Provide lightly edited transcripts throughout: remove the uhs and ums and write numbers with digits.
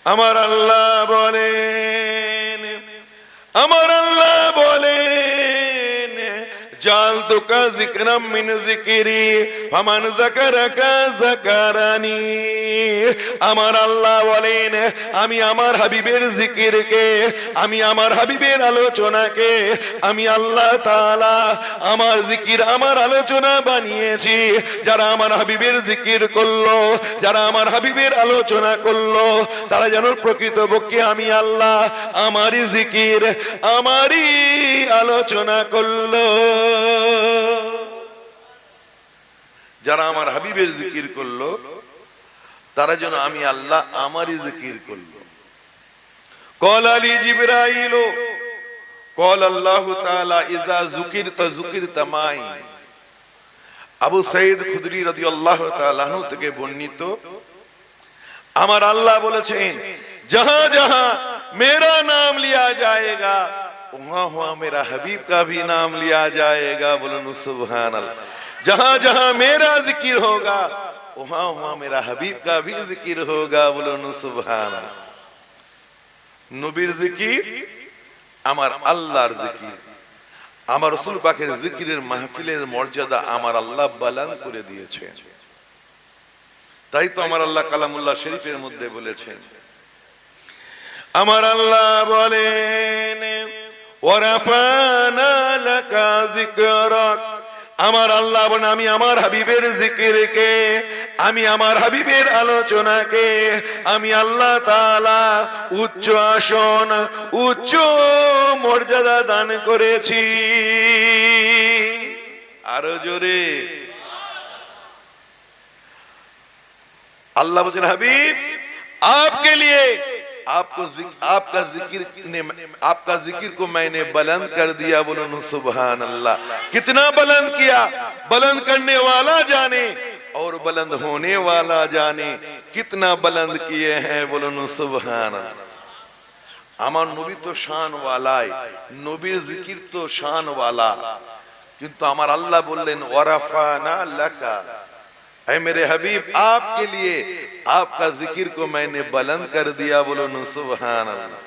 আমার আল্লাহ বলেন, আমার আল্লাহ বলেন, জালতুকা যিকরাম মিন যিকরি ফামান যাকারাকা যাকারানি। আমার আল্লাহ বলেন, আমি আমার হাবিবের জিকিরকে, আমি আমার হাবিবের আলোচনাকে, আমি আল্লাহ তাআলা আমার জিকির, আমার আলোচনা বানিয়েছি। যারা আমার হাবিবের জিকির করলো, যারা আমার হাবিবের আলোচনা করলো, তারা যেন প্রকৃতপক্ষে আমি আল্লাহ আমারই জিকির, আমারই আলোচনা করলো। যারা আমার হাবিবের জিকির করলো, তারা যেন আমি আল্লাহ আমারই জিকির করলো। قال لي جبرائيل قال الله تعالى اذا ذكرت ذكرت معي। আবু সাঈদ খুদরি রাদিয়াল্লাহু তাআলা আনহু থেকে বর্ণিত, আমার আল্লাহ বলেছেন, जहां जहां मेरा नाम लिया जाएगा वहां वहां मेरा हबीब का भी नाम लिया जाएगा। बोलो सुभान अल्लाह। जहां जहां मेरा जिक्र होगा वहां वहां मेरा हबीब का भी जिक्र होगा। बोलो सुभान अल्लाह। নবীর জিকির, আমার আল্লাহর জিকির, আমার রাসূল পাকের জিকিরের মাহফিলের মর্যাদা আমার আল্লাহ বালান করে দিয়েছেন। তাই তো আমার আল্লাহ কালামুল্লাহ শরীফের মধ্যে বলেছেন, আমার আল্লাহ বলেন, ওয়ারাফানা লাকা যিকরাক। আমার আল্লাহ বলেন, আমি আমার হাবিবের জিকিরকে, আমি আমার হাবিবের আলোচনাকে, আমি আল্লাহ তাআলা উচ্চ আসন, উচ্চ মর্যাদা দান করেছি। আরো জোরে আল্লাহ বলেন, হাবিব आपके लिए आपका जिक्र को मैंने बुलंद कर दिया। बोलो सुभान अल्लाह। कितना बुलंद किया, बुलंद करने वाला जाने और बुलंद होने वाला जाने, कितना बुलंद किए हैं। बोलो सुभान अल्लाह। আমার নবী তো শান ওয়ালাই, নবীর জিকির তো শান ওয়ালা, কিন্তু আমার আল্লাহ বললেন, ওয়ারাফানা লাকা, ऐ मेरे हबीब आपके लिए आपका जिक्र को मैंने बुलंद कर दिया। बोलो सुभान अल्लाह।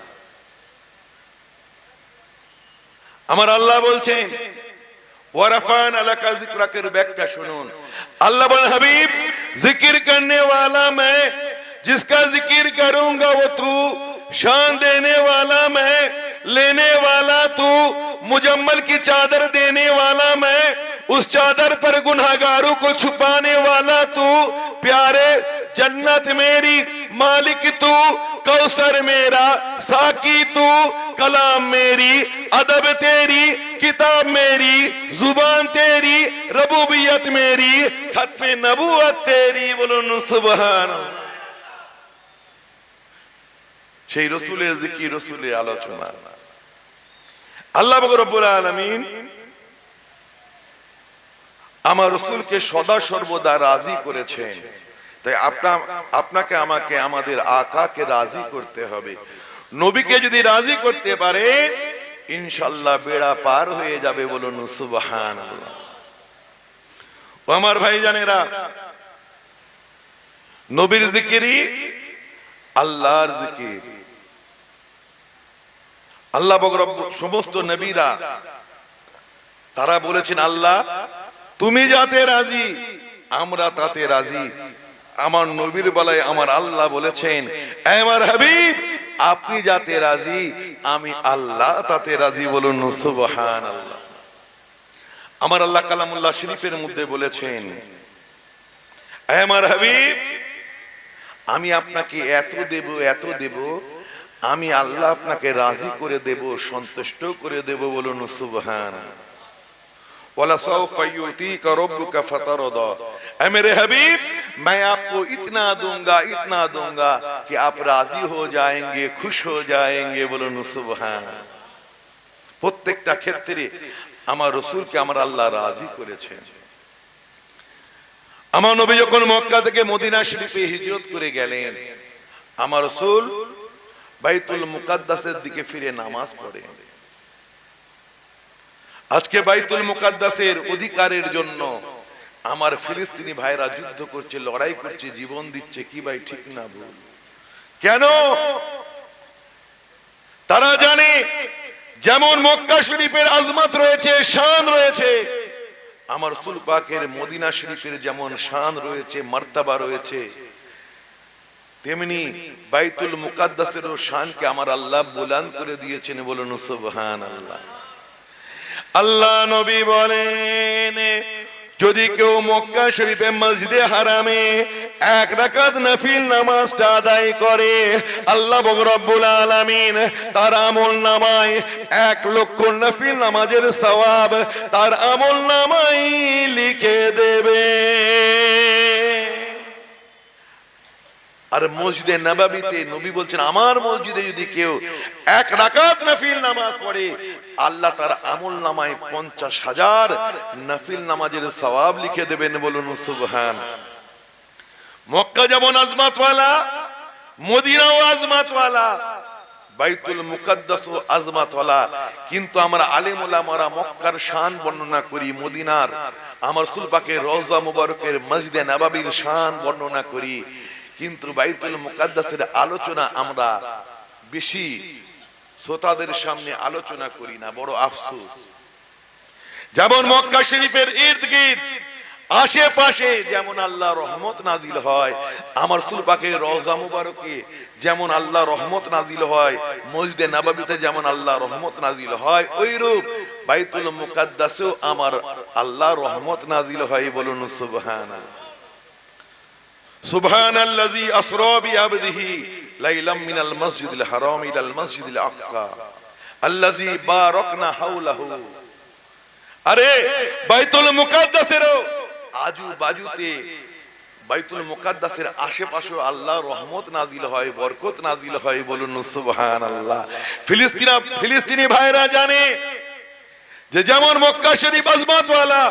আমার আল্লাহ বলছেন, ওয়ারাফানা লাকা যিকরাকের ব্যাখ্যা শুনুন। আল্লাহ বলেন, হাবিব जिक्र करने वाला मैं, जिसका जिक्र करूंगा वो तू, शान देने वाला मैं, लेने वाला तू, मुजम्मल की चादर देने वाला मैं, उस चादर पर गुनहगारों को छुपाने वाला तू, प्यारे जन्नत मेरी मालिक तू, कौसर मेरा साकी तू, कलाम मेरी, अदब तेरी, किताब मेरी, जुबान तेरी, रबूबियत मेरी, खत्मे नबूवत तेरी। बोलो सुभान अल्लाह। সেই রাসূলের জিকির, রাসূলের আলোচনা আল্লাহ রব্বুল আলামিন আমার রাসূলকে সদা সর্বদা রাজি করেছেন। তাই আপনাকে আমাকে আমাদের আকাকে রাজি করতে হবে। নবীকে যদি রাজি করতে পারে ইনশাআল্লাহ বেড়া পার হয়ে যাবে। বলুন সুবহানাল্লাহ। ও আমার ভাইজানেরা, নবীর জিকিরই আল্লাহর জিকির। আল্লাহ সমস্ত নবীরা তারা বলেছেন, আল্লাহ তুমি যাতে রাজি আমরা তাতে রাজি। আমার নবীর বেলায় আমার আল্লাহ বলেছেন, আমার হাবিব আপনি যাতে রাজি আমি আল্লাহ তাতে রাজি। বলুন সুবহানাল্লাহ। আমার আল্লাহ কালামুল্লাহ শরীফের মধ্যে বলেছেন, আমার হাবিব আমি আপনাকে এত দেব, এত দেব, আমি আল্লাহ আপনাকে রাজি করে দেব, সন্তুষ্ট করে দেব। বলুন সুবহানাল্লাহ। वाला सौफ युतीका रब्बुका फतरदा। ऐ मेरे हबीब मैं आपको इतना दूंगा कि आप राजी हो जाएंगे, खुश हो जाएंगे। बोलो सुभान। প্রত্যেকটা ক্ষেত্রে আমার রাসূলকে আমার আল্লাহ রাজি করেছেন। আমার নবী যখন মক্কা থেকে মদিনা শরীফে হিজরত করে গেলেন, আমার রাসূল বাইতুল মুকাদ্দাসের দিকে ফিরে নামাজ পড়েন। আজকে বাইতুল মুকাদ্দাসের অধিকারের জন্য আমার ফিলিস্তিনি ভাইরা যুদ্ধ করছে, লড়াই করছে, জীবন দিচ্ছে। কি ভাই ঠিক না ভুল? কেন? তারা জানে যেমন মক্কা শরীফের আজমত রয়েছে, শান রয়েছে, আমার রাসূল পাকের মদিনা শরীফের যেমন শান রয়েছে, মার্তাবা রয়েছে, তেমনি বাইতুল মুকাদ্দাসেরও শানকে আমার আল্লাহ বুলন্দ করে দিয়েছেন। বলুন সুবহানাল্লাহ। আল্লাহ নবী বলেন, যদি কেউ মক্কা শরীফে মসজিদে হারামে এক রাকাত নফিল নামাজটা আদায় করে, আল্লাহ রব্বুল আলামিন তার আমল নামায় 1 লক্ষ নফিল নামাজের সওয়াব তার আমল নামায় লিখে দেবে। আর মসজিদে নববীতে নবী বলছেন, আমার মসজিদে যদি কেউ 1 রাকাত নফিল নামাজ পড়ে, আল্লাহ তার আমল নামায় 50,000 নফিল নামাজের সওয়াব লিখে দেবেন। বলুন সুবহান। মক্কা যেমন আজমাতওয়ালা, মদিনাও আজমাতওয়ালা, বাইতুল মুকাদ্দাসও আজমাতওয়ালা, কিন্তু আমরা আলেম ওলামারা মক্কার শান বর্ণনা করি, মদিনার আমার রাসূল পাকের রওজা মুবারকের মসজিদে নববীর শান বর্ণনা করি, কিন্তু বাইতুল মুকাদ্দাসের আলোচনা আমরা বেশি শ্রোতাদের সামনে আলোচনা করি না। বড় আফসোস। যেমন মক্কা শরীফের ইর্দ-গির্দ আশেপাশে যেমন আল্লাহ রহমত নাজিল হয়, আমার রাসূল পাকের রওজা মুবারকে যেমন আল্লাহ রহমত নাজিল হয়, মসজিদে নববীতে যেমন আল্লাহ রহমত নাজিল হয়, ওইরূপ বাইতুল মুকাদ্দাসেও আমার আল্লাহ রহমত নাজিল হয়। বলুন সুবহানাল্লাহ। সুবহানাল্লাযী আসরা বিআবদিহি লাইলাম মিনাল মাসজিদিল হারাম ইলাল মাসজিদিল আকসা আল্লাযী বারাকনা হাওলাহু। আরে বাইতুল মুকাদ্দাসের আজু বাজুতে, বাইতুল মুকাদ্দাসের আশেপাশে আল্লাহর রহমত নাজিল হয়, বরকত নাজিল হয়। বলুন সুবহানাল্লাহ। ফিলিস্তিনি ভাইরা জানে যে যেমন মক্কা শরীফ আজমাতওয়ালা,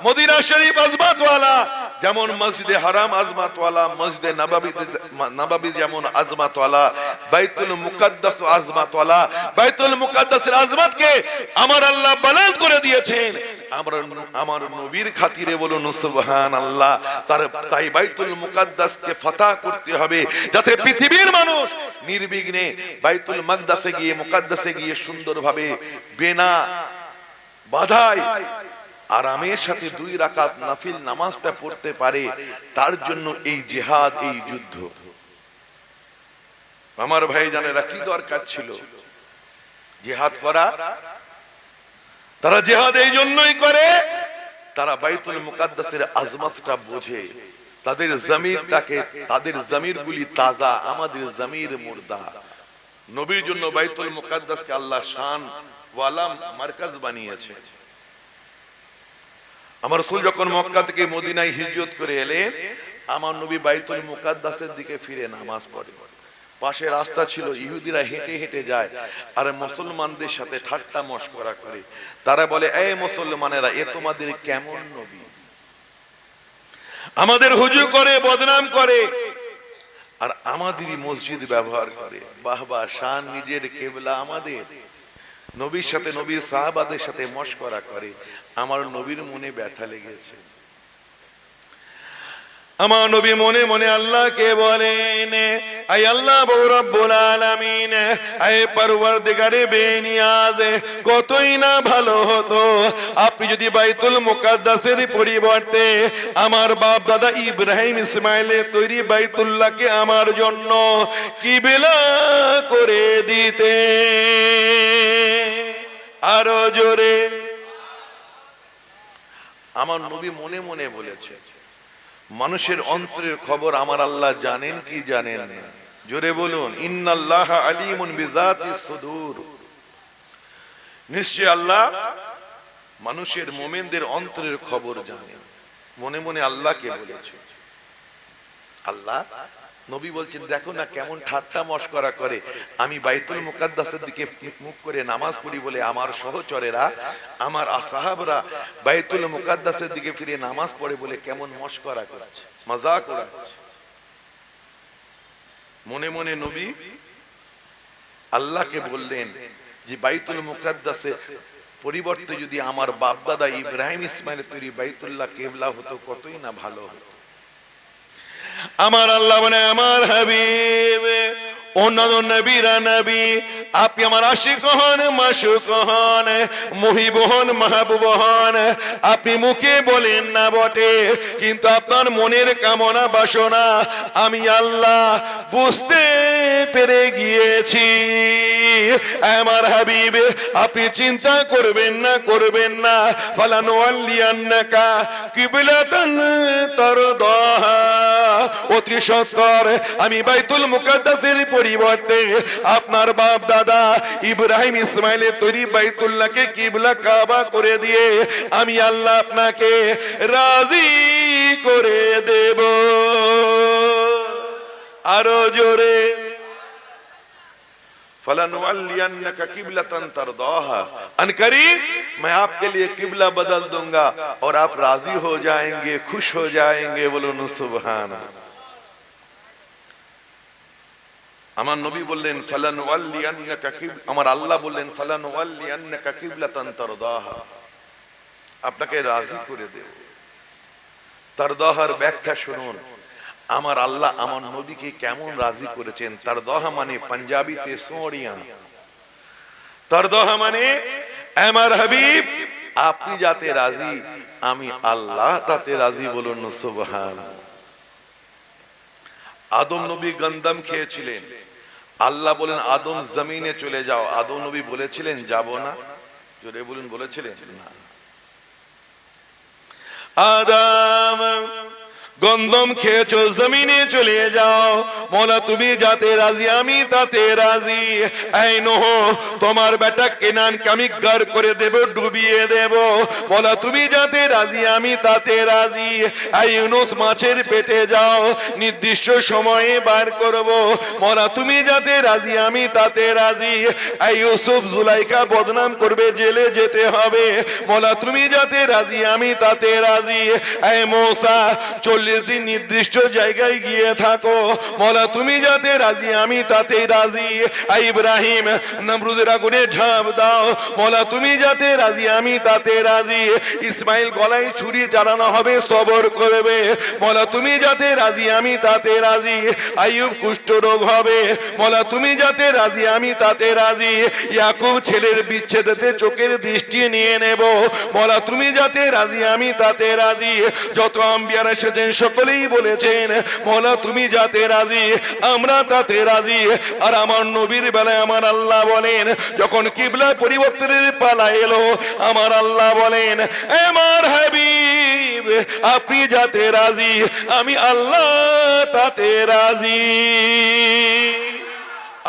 মদিনা শরীফ আজমাতওয়ালা, যেমন মসজিদে হারাম আজমাতওয়ালা, মসজিদে নববী যেমন আজমাতওয়ালা, বাইতুল মুকাদ্দাস আজমাতওয়ালা। বাইতুল মুকাদ্দাসের আজমতকে আমার আল্লাহ বুলন্দ করে দিয়েছেন আমার নবীর খাতিরে। বলুন সুবহানাল্লাহ। তাই বাইতুল মুকাদ্দাসকে ফাতহ করতে হবে, যাতে পৃথিবীর মানুষ নির্বিঘ্নে বাইতুল মাকদাসে গিয়ে, মুকাদ্দাসে গিয়ে সুন্দরভাবে বিনা বাধায় আরামের সাথে 2 রাকাত নফিল নামাজটা পড়তে পারে। তার জন্য এই জিহাদ, এই যুদ্ধ। আমার ভাই জানেরা কি দরকার ছিল জিহাদ করা? তারা জিহাদ এই জন্যই করে, তারা বাইতুল মুকাদ্দাসের আজমতটা বোঝে। তাদের জমিরটাকে, তাদের জমিরগুলি তাজা, আমাদের জমির মুর্দা। নবীর জন্য বাইতুল মুকাদ্দাসকে আল্লাহ শান ওয়ালা মারকাজ বানিয়েছে। আমার রাসূল যখন মক্কা থেকে মদিনায় হিজরত করে এলেন, আমার নবী বাইতুল মুকাদ্দাসের দিকে ফিরে নামাজ পড়ে। পাশে রাস্তা ছিল, ইহুদিরা হেঁটে হেঁটে যায় আর মুসলমানদের সাথে ঠাট্টা মশকরা করে। তারা বলে, এই মুসলমানেরা, এ তোমাদের কেমন নবী? আমাদের হুজু করে, বদনাম করে, আর আমাদেরই মসজিদ ব্যবহার করে। বাহ বাহ, শান নিজের কিবলা আমাদের। নবীর সাথে, নবীর সাহাবাদের সাথে মশকরা করে। আমার নবীর মনে ব্যথা লেগেছে। আমার নবী মনে মনে আল্লাহকে বলেন, আয় আল্লাহ রব্বুল আলামিন, আয় পরওয়ারদিগারে বেনিয়াজ, কতই না ভালো হতো আপনি যদি বাইতুল মুকাদ্দাসের পরিবর্তে আমার বাপ দাদা ইব্রাহিম ইসমাইলের তৈরি বাইতুল্লাহকে আমার জন্য কিবলা করে দিতে। আরো জোরে। আমার নবী মনে মনে বলেছে। মানুষের অন্তরের খবর আমার আল্লাহ জানেন কি জানেন না? জোরে বলুন, ইন্নাল্লাহা আলিমুন বিযাতিস সুদূর। নিশ্চয় আল্লাহ মানুষের মুমিনদের অন্তরের খবর জানেন। মনে মনে আল্লাহকে বলেছে। আল্লাহ নবী বলছেন, দেখো না কেমন ঠাট্টা মশকরা করে। আমি বাইতুল মুকাদ্দাসের দিকে মুখ করে নামাজ পড়ি বলে আমার সহচরেরা, আমার আসহাবরা বাইতুল মুকাদ্দাসের দিকে ফিরে নামাজ পড়ে বলে কেমন মশকরা করছে, মজাক উড়াচ্ছে। মনে মনে নবী আল্লাহকে বললেন যে বাইতুল মুকাদ্দাসের পরিবর্তে যদি আমার বাপ দাদা ইব্রাহিম ইসমাইলের তৈরি বাইতুল্লাহ কিবলা হতো, কতই না ভালো হতো। আমার আল্লাহ বলে, আমার হাবিব অন্যান্য নবীরা নবী, আপনি আমার আশিক হন, মাশুক হন, মুহিব হন, মাহবুব হন। আপনি মুখে বলেন না বটে, কিন্তু আপনার মনের কামনা বাসনা আমি আল্লাহ বুঝতে পেরে গিয়েছি। আমার হাবিব, আপনি চিন্তা করবেন না, করবেন না। ফালানুওয়াল্লিয়ান্নাকা কিবলাতান তারদাহা, অতি সত্বর আমি বাইতুল মুকাদ্দাসের পরিবর্তে আপনার বাপ দাদা ইব্রাহিম ইসমাইলের তৈরি বাইতুল্লাহকে কিবলা কাবা করে দিয়ে আমি আল্লাহ আপনাকে রাজি করে দেব। আরো জোরে, फलनुअल्लियन्नका किबलतन तरदाहा, अनकरीब मैं आपके लिए किबला बदल दूंगा और आप राजी हो जाएंगे, खुश हो जाएंगे। बोलो न सुभान। আমার নবী বললেন ফালানুওয়াল্লিয়ান্নাকা কিবলা, আমার আল্লাহ বললেন ফালানুওয়াল্লিয়ান্নাকা কিবলাতান তারদাহা, আপনাকে রাজি করে দেব। তারদাহার ব্যাখ্যা শুনুন। আমার আল্লাহ আমার নবীকে কেমন রাজি করেছেন। তারদাহা মানে পাঞ্জাবিতে সোড়িয়া, তারদাহা মানে আমার হাবিব আপনি যাতে রাজি আমি আল্লাহ তাতে রাজি। বলুন সুবহান। আদম নবী গন্দম খেয়েছিলেন, আল্লাহ বলেন আদম জমিনে চলে যাও। আদম নবী বলেছিলেন যাব না? জোরে বলুন, বলেছিলেন না। আদম গন্দম খেয়েছো, জমিনে চলে যাও। মোলা তুমি যাতে রাজি আমি তাতে রাজি। এই নূহ, তোমার বেটা কেনানকে আমি গার করে দেব, ডুবিয়ে দেব। মোলা তুমি যাতে রাজি আমি তাতে রাজি। এই ইউনুস মাছের পেটে যাও, নির্দিষ্ট সময়ে বার করব। মোলা তুমি যাতে রাজি আমি তাতে রাজি। এই ইউসুফ জুলাইখা বদনাম করবে, জেলে যেতে হবে। মোলা তুমি যাতে রাজি আমি তাতে রাজি। এই মূসা 40 দিন নির্দিষ্ট জায়গায় গিয়ে থাকো। মোলা তুমি যাতে রাজি আমি তাতেই রাজি। ইব্রাহিম নমরুদের আগুনে ঝাঁপ দাও। মোলা তুমি যাতে রাজি আমি তাতে রাজি। ইসমাইল গলায় ছুরি চালানো হবে, সবর করবে। মোলা তুমি যাতে রাজি আমি তাতে রাজি। আইয়ুব কুষ্ঠ রোগ হবে। মোলা তুমি যাতে রাজি আমি তাতে রাজি। ইয়াকুব ছেলের বিচ্ছেদেতে চোখের দৃষ্টি নিয়ে নেব। মোলা তুমি যাতে রাজি আমি তাতে রাজি। যত আম্বিয়ারা এসেছেন সকলেই বলেছেন মোলা তুমি যাতে রাজি আমরা তাতে রাজি। আর আমার নবীর বেলায় আমার আল্লাহ বলেন, যখন কিবলা পরিবর্তনের পালা এলো, আমার আল্লাহ বলেন আমার হাবিব আপনি যাতে রাজি আমি আল্লাহ তাতে রাজি।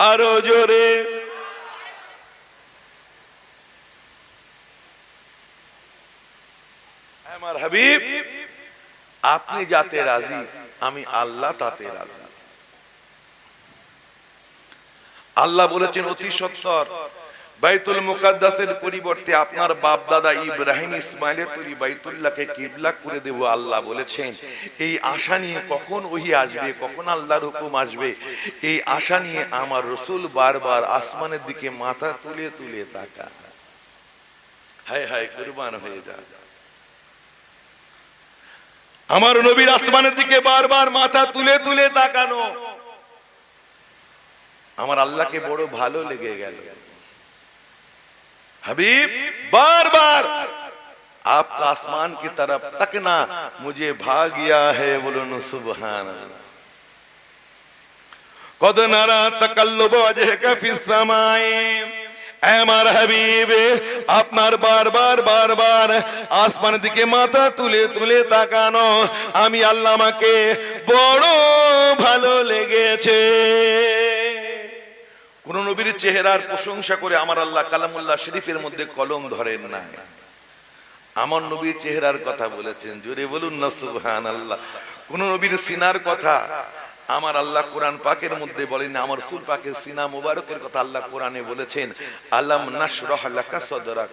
আরো জোরে, আমার হাবিব আপনি যাতে রাজি আমি আল্লাহ তাতে রাজি। আল্লাহ বলেছেন অতি সত্বর বাইতুল মুকাদ্দাসের পরিবর্তে আপনার বাপ দাদা ইব্রাহিম ইসমাইলের তৈরি বাইতুল্লাহকে কিবলা করে দেব। আল্লাহ বলেছেন এই আশা নিয়ে কখন ওহী আসবে, কখন আল্লাহর হুকুম আসবে, এই আশা নিয়ে আমার রাসূল বারবার আসমানের দিকে মাথা তুলে তুলে তাকায়। হায় হায় কুরবান হয়ে যায়। আমার নবীর আসমানের দিকে বারবার মাথা তুলে তুলে তাকানো আমার আল্লাহকে বড় ভালো লেগে গেল। हबीब बार बार आपका आसमान की तरफ तकना मुझे भा गया है। बोलो न सुभान अल्लाह। कद नरा तकल्लुब वजहका फिस समाए, আমার হাবিবে আপনার বারবার বারবার আসমানের দিকে মাথা তুলে তুলে তাকানো আমি আল্লাহ আমাকে বড় ভালো লেগেছে। কোন নবীর চেহারার প্রশংসা করে আমার আল্লাহ কালামুল্লাহ শরীফের মধ্যে কলম ধরেন না, আমার নবীর চেহারার কথা বলেছেন। জোরে বলুন না সুবহানাল্লাহ। কোন নবীর সিনার কথা আমার আল্লাহ কোরআন পাকের মধ্যে বলেন, আমার রাসূল পাকের সিনা মুবারকের কথা আল্লাহ কোরআনে বলেছেন আলাম নাশরাহ লাকা সদরাক।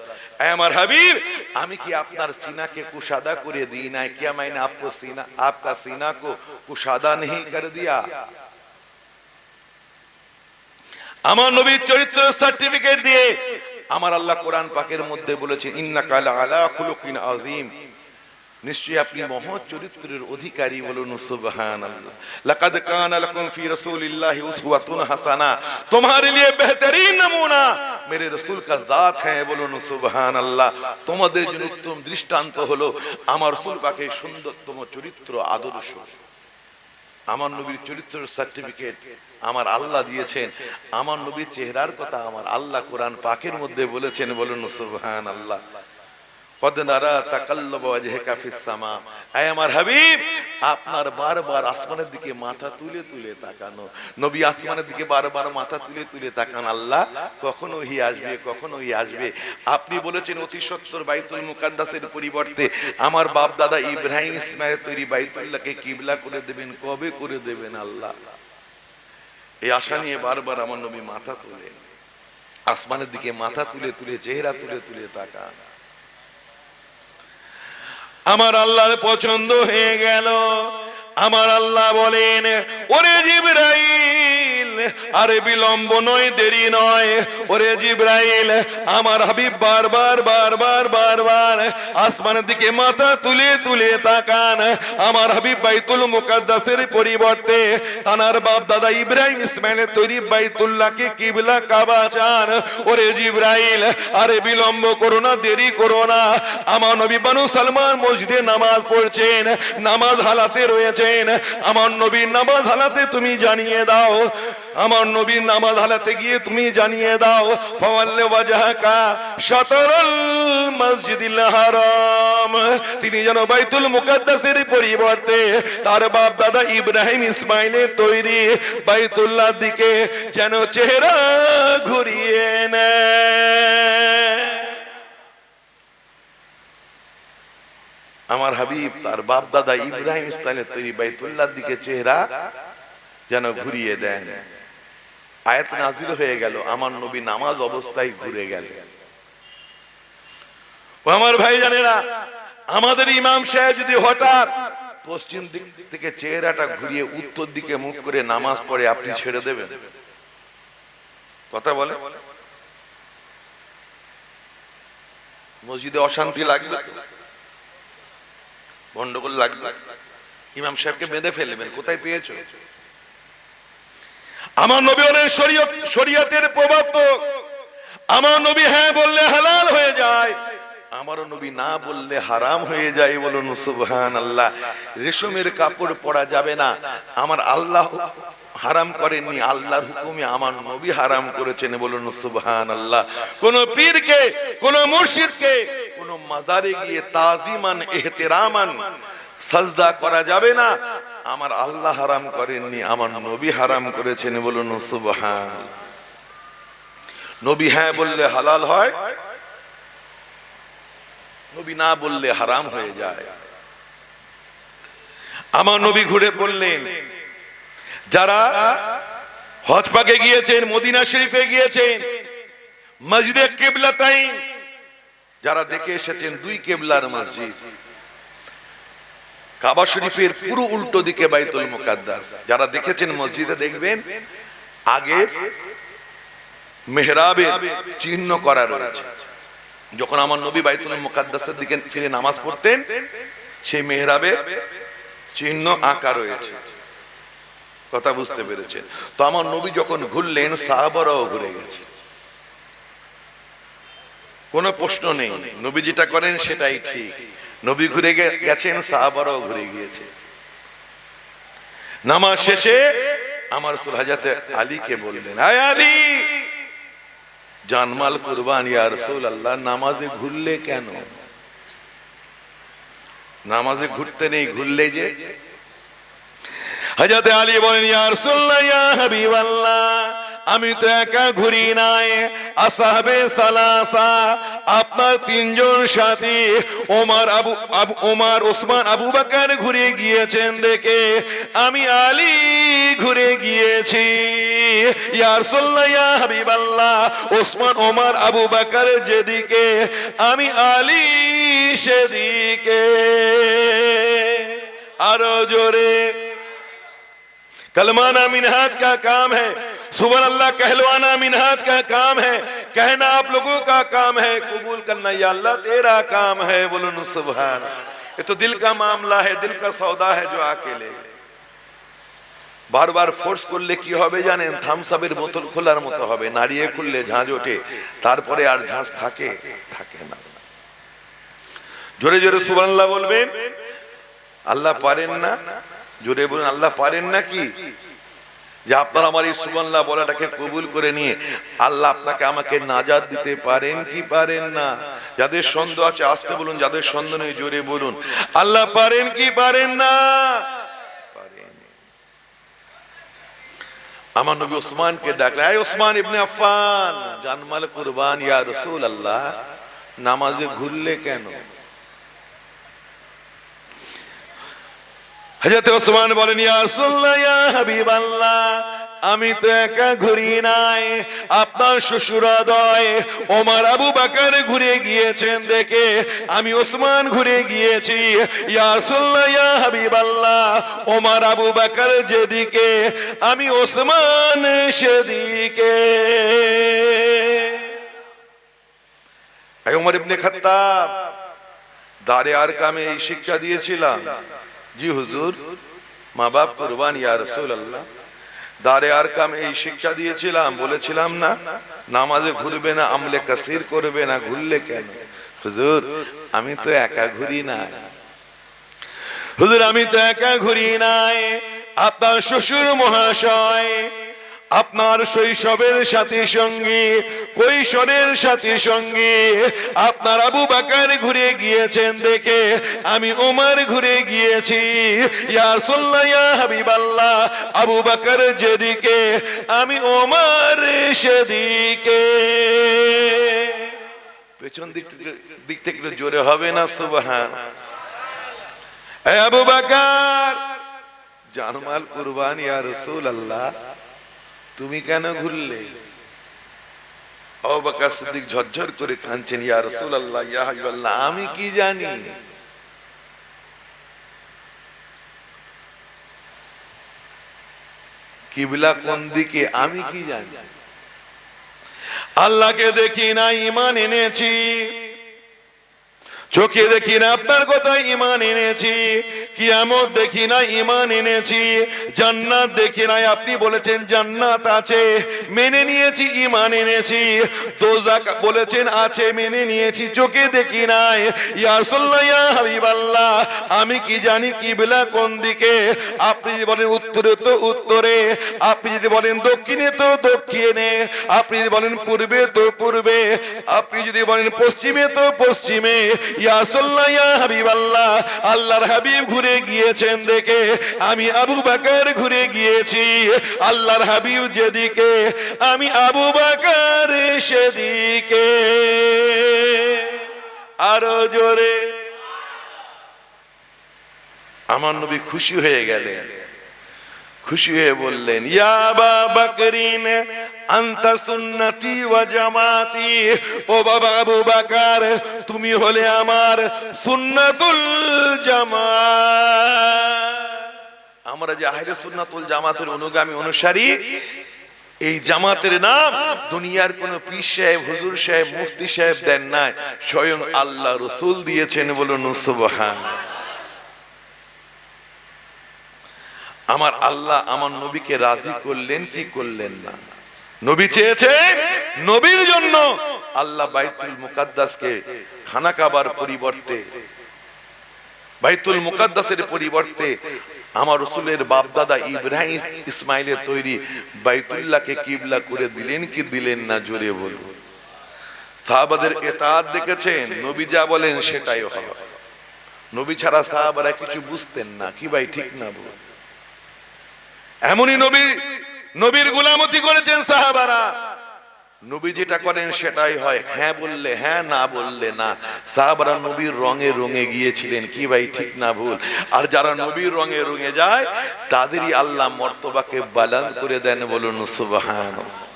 আমার হাবিব আমি কি আপনার সিনাকে কুশাদা করে দিই না? क्या मैंने आपको सीना आपका सीना को कुशादा नहीं कर दिया? আমার নবীর চরিত্র সার্টিফিকেট দিয়ে আমার আল্লাহ কোরআন পাকের মধ্যে বলেছেন ইন্নাকা আলা খুলুকিন আযীম। নিশ্চয়ই আপনি মহৎ চরিত্রের অধিকারী, বলুন সুবহানাল্লাহ। লাকাদ কানা লাকুম ফি রাসূলিল্লাহি উসওয়াতুন হাসানা, তোমারে লিয়ে বেহতরিন নমুনা মেরে রাসূল কা জাত হ্যায়, বলুন সুবহানাল্লাহ। তোমাদের জন্য উত্তম দৃষ্টান্ত হলো আমার রাসূল পাকের সুন্দরতম চরিত্র আদর্শ। আমার নবীর চরিত্রের সার্টিফিকেট আমার আল্লাহ দিয়েছেন। আমার নবীর চেহারার কথা আমার আল্লাহ কোরআন পাকের মধ্যে বলেছেন, বলুন সুবহানাল্লাহ। কদ নারা তাকাল্লুব ওয়াজহিকা ফিস সামা, হে আমার হাবিব, আপনার বারবার আসমানের দিকে মাথা তুলে তুলে তাকানো। নবী আসমানের দিকে বারবার মাথা তুলে তুলে তাকান, আল্লাহ কখন ওহী আসবে, কখন ওহী আসবে। আপনি বলেছেন অতি সত্বর বাইতুল মুকাদ্দাসের পরিবর্তে আমার বাপ দাদা ইব্রাহিম ইসমাইলের তৈরি বাইতুল্লাহকে কিবলা করে দেবেন, কবে করে দেবেন আল্লাহ? এই আশা নিয়ে বারবার আমার নবী মাথা তুলে আসমানের দিকে মাথা তুলে তুলে চেহারা তুলে তুলে তাকান। আমার আল্লাহর পছন্দ হয়ে গেল। আমার আল্লাহ বলেন, ওরে জিবরাইল, আরে বিলম্ব নয়, দেরি নয়। ওরে জিবরাইল, আমার হাবিব বারবার বারবার বারবার আসমানের দিকে মাথা তুলে তুলে তাকান। আমার হাবিব বাইতুল মুকাদ্দাসের পরিবর্তে তানার বাপ দাদা ইব্রাহিম ইসমাইলের তৈরি বাইতুল্লাহকে কিবলা কাবা চান। ওরে জিবরাইল, আরে বিলম্ব করো না, দেরি করো না। আমার নবী বানু সালমান মসজিদে নামাজ পড়ছেন, নামাজ হালাতে রয়েছেন। আমার নবীর নামাজ হালাতে তুমি জানিয়ে দাও, আমার নবীর নামাজ হালাতে গিয়ে তুমি জানিয়ে দাও, ফাওয়াল্লি ওয়াজহাকা শাতরুল মসজিদিল হারাম, তিনি যেন বাইতুল মুকাদ্দাসের পরিবর্তে তার বাপ দাদা ইব্রাহিম ইসমাইলের তৈরি বাইতুল্লাহর দিকে যেন চেহারা ঘুরিয়ে নেয়। আমার হাবিব তার বাপ দাদা ইব্রাহিম ইসমাইলের তৈরি বাইতুল্লাহর দিকে চেহারা যেন ঘুরিয়ে দেন। আয়াত নাযিল হয়ে গেল, আমার নবী নামাজ অবস্থায় ঘুরে গেল। আমার ভাই জানেরা, আমাদের ইমাম সাহেব যদি হঠাৎ পশ্চিম দিক থেকে চেহারাটা ঘুরিয়ে উত্তর দিকে মুখ করে নামাজ পড়ে, আপনি ছেড়ে দেবেন? কথা বলে, মসজিদে অশান্তি লাগবে, গন্ডগোল লাগবে, ইমাম সাহেবকে বেঁধে ফেলবেন, কোথায় পেয়েছো? আমার নবী হলেন শরীয়তের প্রবর্তক। আমার নবী হ্যাঁ বললে হালাল হয়ে যায়, আমার নবী না বললে হারাম হয়ে যায়, বলুন সুবহানাল্লাহ। রেশমের কাপড় পরা যাবে না, আমার আল্লাহ হারাম করেননি, আল্লাহর হুকুমে আমার নবী হারাম করেছেন, বলুন সুবহানাল্লাহ। কোন পীরকে, কোন মুর্শিদকে, কোন মাজারে গিয়ে তাজিমান ইহতিরামান সাজদা করা যাবে না, আমার আল্লাহ হারাম করেননি, আমার নবী হারাম করেছেন, বলুন সুবহানাল্লাহ। নবী হ্যাঁ বললে হালাল হয়, নবী না বললে হারাম হয়ে যায়। আমার নবী ঘুরে বললেন, যারা হজ পাকে গিয়েছেন, মদিনা শরীফে গিয়েছেন, মসজিদে কিবলাতাইন যারা দেখে এসেছেন, দুই কিবলার মসজিদ, কাবা শরীফের পুরো উল্টো দিকে বাইতুল মুকাদ্দাস, যারা দেখেছেন মসজিদে দেখবেন আগে মেহরাবের চিহ্ন করা রয়েছে। যখন আমার নবী বাইতুল মুকাদ্দাসের দিকে ফিরে নামাজ পড়তেন, সেই মেহরাবের চিহ্ন আঁকা রয়েছে। কথা বুঝতে পেরেছেন? তো আমার নবী যখন ঘুরলেন, সাহাবারাও ঘুরে গেছে, কোনো প্রশ্ন নেই, নবী যেটা করেন সেটাই ঠিক। নবী ঘুরে গেছেন, সাহাবারাও ঘুরে গিয়েছে। নামাজ শেষে আমার রাসূল হযরত আলীকে বললেন, আয় আলী, জানমাল কুরবান, ইয়া রাসূলুল্লাহ, নামাজে ঘুরলে কেন? নামাজে ঘুরতে নেই, ঘুরলে যে? হযরত আলী বলেন, ইয়া রাসূলুল্লাহ, ইয়া হাবিবাল্লাহ, আমি তো একা ঘুরি নাই, আসহাবে সালাসা, আপনার তিনজন সাথী ওমর, ওসমান, আবু বকর ঘুরে গিয়েছেন দেখে আমি আলী ঘুরে গিয়েছি। ইয়া রাসূলুল্লাহ, ইয়া হাবিবাল্লাহ, ওসমান, ওমর, আবু বকর যেদিকে, আমি আলী সেদিকে। আরো জোরে, कलमाना मिनहाज का काम है, सुबह अल्लाह कहलवाना मिनहाज का काम है, कहना आप लोगों का काम है, कबूल करना या अल्लाह तेरा काम है, बोलो सुभान। ये तो दिल का मामला है, दिल का सौदा है जो आके ले। बार बार फोर्स করলে কি হবে জানেন? থামসাবের বোতল খোলার মতো হবে, নাড়িয়ে খুললে ঝাঁজ ওঠে, তারপরে আর ঝাঁজ থাকে না। জোরে জোরে সুবহানাল্লাহ বলবেন। আল্লাহ পারেন না? জোরে বলুন, আল্লাহ পারেন না কি যে আপনারা আমার এই সুবহানাল্লাহ বলাটাকে কবুল করে নিয়ে আল্লাহ আপনাকে আমাকে নাজাত দিতে পারেন কি পারেন না? যাদের সন্দেহ আছে আস্তে বলুন, যাদের সন্দেহ নেই জোরে বলুন, আল্লাহ পারেন কি পারেন না? পারেন। আমার নবী ওসমানকে ডাকলেন, এই ওসমান ইবনে আফফান, জানমাল কুরবান ইয়া রাসূলুল্লাহ, নামাজে ঘুরলে কেন? হযরত ওসমান বলেন, ইয়া রাসূলুল্লাহ ইয়া হাবিবাল্লাহ, আমি তো একা ঘুরি নাই, আপনার শ্বশুরাদয় ওমর আবু বকর ঘুরে গিয়েছেন দেখে আমি ওসমান ঘুরে গিয়েছি। ইয়া রাসূলুল্লাহ ইয়া হাবিবাল্লাহ, ওমর আবু বকর যেদিকে আমি ওসমান সেদিকে। ওমর ইবনে খাত্তাব দারে আরকামে এই শিক্ষা দিয়েছিলাম। জি হুজুর, মা বাপ কুরবান ইয়া রাসূলুল্লাহ, দারে আরকামে এই শিক্ষা দিয়েছিলাম, বলেছিলাম না নামাজে ঘুরবে না, আমলে কাসির করবে না, ঘুরলে কেন? হুজুর আমি তো একা ঘুরি না, হুজুর আমি তো একা ঘুরি নাই, আপনার শ্বশুর মহাশয় আপনার শৈশবের সাথী সঙ্গী, কৈশোরের সাথী সঙ্গী আপনার আবু বকর ঘুরে গিয়েছেন দেখে আমি ওমর ঘুরে গিয়েছি। ইয়া রাসূলুল্লাহ ইয়া হাবিবাল্লাহ, আবু বকর যেদিকে আমি ওমর সেদিকে। পেছন দিক থেকে জোরে হবে না সুবহান? এ আবু বকর, জানমাল কুরবান ইয়া রাসূলুল্লাহ, তুমি কেন ঘুরলে? আবু বকর সিদ্দিক ঝরঝর করে কাঁদছেন, ইয়া রাসূলুল্লাহ ইয়া হাবিবাল্লাহ, আমি কি জানি? কিবলা কোন দিকে আমি কি জানি? আল্লাহকে দেখি না ঈমান এনেছি, চোখে দেখি না আপনার কথায় ঈমান এনেছি, কিয়ামত দেখি না ঈমান এনেছি, জান্নাত দেখি না আপনি বলেছেন জান্নাত আছে মেনে নিয়েছি ঈমান এনেছি, দোজখ বলেছেন আছে মেনে নিয়েছি, চোখে দেখি নাই। ইয়া রাসূলুল্লাহ ইয়া হাবিবাল্লাহ, আমি কি জানি কিবলা কোন দিকে? আপনি যদি বলেন উত্তরে তো উত্তরে, আপনি যদি বলেন দক্ষিণে তো দক্ষিণে, আপনি যদি বলেন পূর্বে তো পূর্বে, আপনি যদি বলেন পশ্চিমে তো পশ্চিমে। ইয়া রাসূলুল্লাহ ইয়া হাবিবাল্লাহ, আল্লাহর হাবিব ঘুরে গিয়েছেন দেখে আমি আবু বকর ঘুরে গিয়েছি। আল্লাহর হাবিব যেদিকে আমি আবু বকর সেদিকে। আরো জোরে। আমার নবী খুশি হয়ে গেলেন, খুশি হয়ে বললেন, ইয়া আবা বকরিন আনতা সুন্নতি ওয়া জামাতি, ও বাবা আবু বকর তুমি হলে আমার সুন্নাতুল জামাত। আমরা যে আহলে সুন্নাতুল জামাতের অনুগামী অনুসারী, এই জামাতের নাম দুনিয়ার কোন পীর সাহেব, হুজুর সাহেব, মুফতি সাহেব দেন নাই, স্বয়ং আল্লাহ রাসূল দিয়েছেন। বলুন সুবহানাল্লাহ। আমার আল্লাহ আমার নবীকে রাজি করলেন কি করলেন না? নবী চেয়েছেন, নবীর জন্য আল্লাহ বাইতুল মুকাদ্দাসকে খানা কাবার পরিবর্তে, বাইতুল মুকাদ্দাসের পরিবর্তে আমার রাসূলের বাপ দাদা ইব্রাহিম ইসমাইলের তৈরি বাইতুল্লাহকে কিবলা করে দিলেন কি দিলেন না? জোরে বলুন। সাহাবাদের ইতাআত দেখেছেন, নবী যা বলেন সেটাই হবে। নবী ছাড়া সাহাবারা কিছু বুঝতেন না, কি ভাই ঠিক না বল? এমনই নবীর গোলামতি করেছেন সাহাবারা। নবী যেটা করেন সেটাই হয়, হ্যাঁ বললে হ্যাঁ, না বললে না। সাহাবারা নবীর রঙে রঙে গিয়েছিলেন, কি ভাই ঠিক না ভুল? আর যারা নবীর রঙে রঙে যায় তাদেরই আল্লাহ মর্তবাকে বালান্দ করে দেন। বলুন সুবহানাল্লাহ।